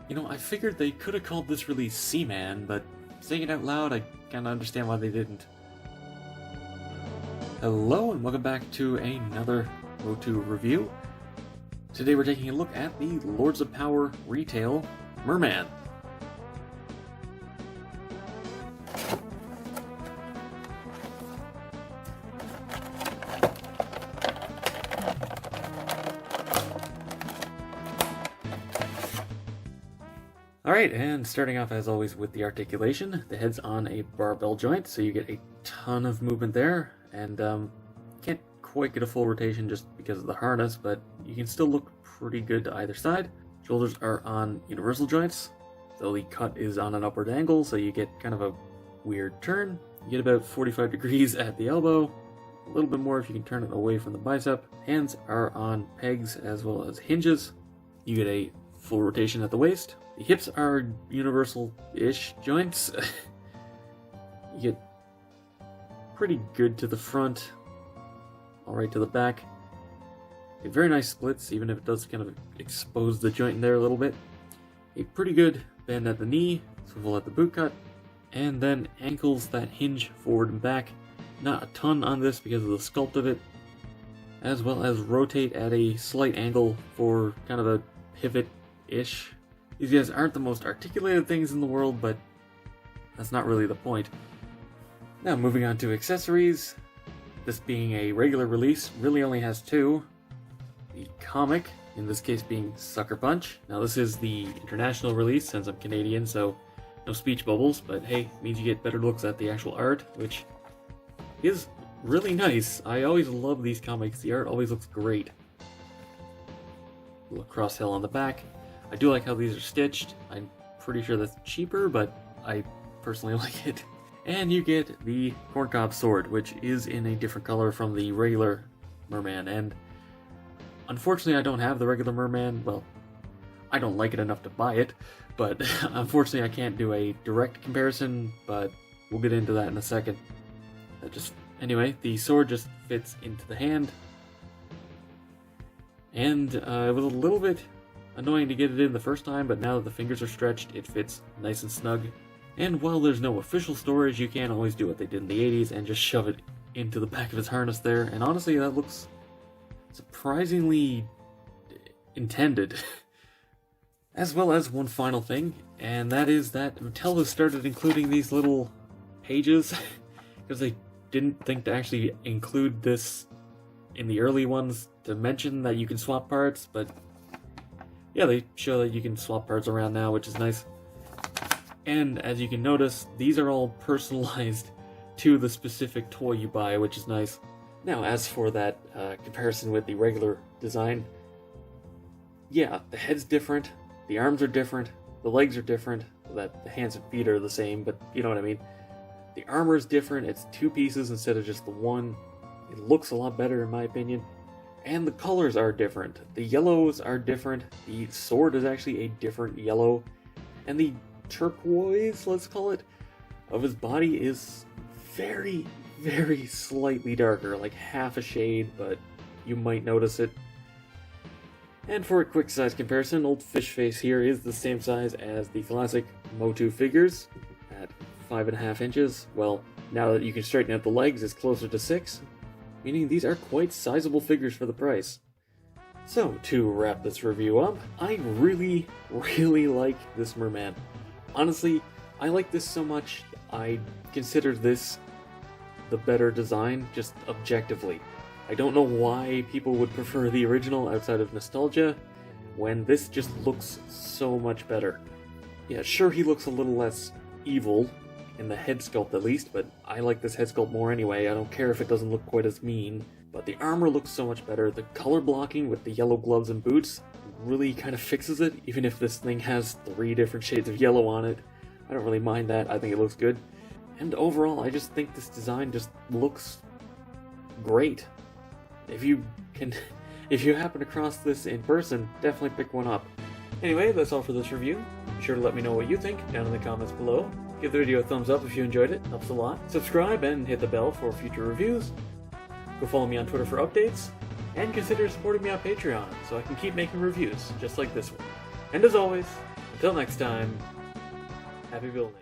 You know, I figured they could have called this release Seaman, but saying it out loud, I kinda understand why they didn't. Hello, and welcome back to another MOTU review. Today we're taking a look at the Lords of Power Retail Mer-Man. Alright, and starting off as always with the articulation. The head's on a barbell joint, so you get a ton of movement there, and can't quite get a full rotation just because of the harness, but you can still look pretty good to either side. Shoulders are on universal joints, so the cut is on an upward angle, so you get kind of a weird turn. You get about 45 degrees at the elbow, a little bit more if you can turn it away from the bicep. Hands are on pegs as well as hinges. You get a full rotation at the waist. The hips are universal-ish joints. You get pretty good to the front, alright to the back. A very nice splits, even if it does kind of expose the joint in there a little bit. A pretty good bend at the knee, swivel at the boot cut, and then ankles that hinge forward and back. Not a ton on this because of the sculpt of it, as well as rotate at a slight angle for kind of a pivot-ish. These guys aren't the most articulated things in the world, but that's not really the point. Now moving on to accessories. This being a regular release, really only has two. The comic, in this case being Sucker Punch. Now this is the international release since I'm Canadian, so no speech bubbles, but hey, means you get better looks at the actual art, which is really nice. I always love these comics, the art always looks great. Little cross hell on the back. I do like how these are stitched. I'm pretty sure that's cheaper, but I personally like it. And you get the corncob sword, which is in a different color from the regular Mer-Man. And unfortunately, I don't have the regular Mer-Man. Well, I don't like it enough to buy it, but unfortunately, I can't do a direct comparison. But we'll get into that in a second. Anyway, the sword just fits into the hand, and it was a little bit annoying to get it in the first time, but now that the fingers are stretched, it fits nice and snug. And while there's no official storage, you can always do what they did in the 80s and just shove it into the back of his harness there. And honestly, that looks surprisingly intended. As well as one final thing, and that is that Mattel has started including these little pages, because they didn't think to actually include this in the early ones to mention that you can swap parts, but yeah, they show that you can swap parts around now, which is nice. And as you can notice, these are all personalized to the specific toy you buy, which is nice. Now, as for that comparison with the regular design, yeah, the head's different, the arms are different, the legs are different, that the hands and feet are the same, but you know what I mean. The armor is different, it's two pieces instead of just the one. It looks a lot better in my opinion. And the colors are different. The yellows are different. The sword is actually a different yellow. And the turquoise, let's call it, of his body is very, very slightly darker. Like half a shade, but you might notice it. And for a quick size comparison, old fish face here is the same size as the classic MOTU figures at 5.5 inches. Well, now that you can straighten out the legs, it's closer to 6. Meaning these are quite sizable figures for the price. So, to wrap this review up, I really, really like this Mer-Man. Honestly, I like this so much, I consider this the better design, just objectively. I don't know why people would prefer the original outside of nostalgia, when this just looks so much better. Yeah, sure he looks a little less evil, in the head sculpt at least, but I like this head sculpt more anyway. I don't care if it doesn't look quite as mean, but the armor looks so much better. The color blocking with the yellow gloves and boots really kind of fixes it, even if this thing has 3 different shades of yellow on it. I don't really mind that, I think it looks good. And overall, I just think this design just looks great. If you happen across this in person, definitely pick one up. Anyway, that's all for this review. Be sure to let me know what you think down in the comments below. Give the video a thumbs up if you enjoyed it, helps a lot. Subscribe and hit the bell for future reviews. Go follow me on Twitter for updates. And consider supporting me on Patreon so I can keep making reviews just like this one. And as always, Until next time, happy building.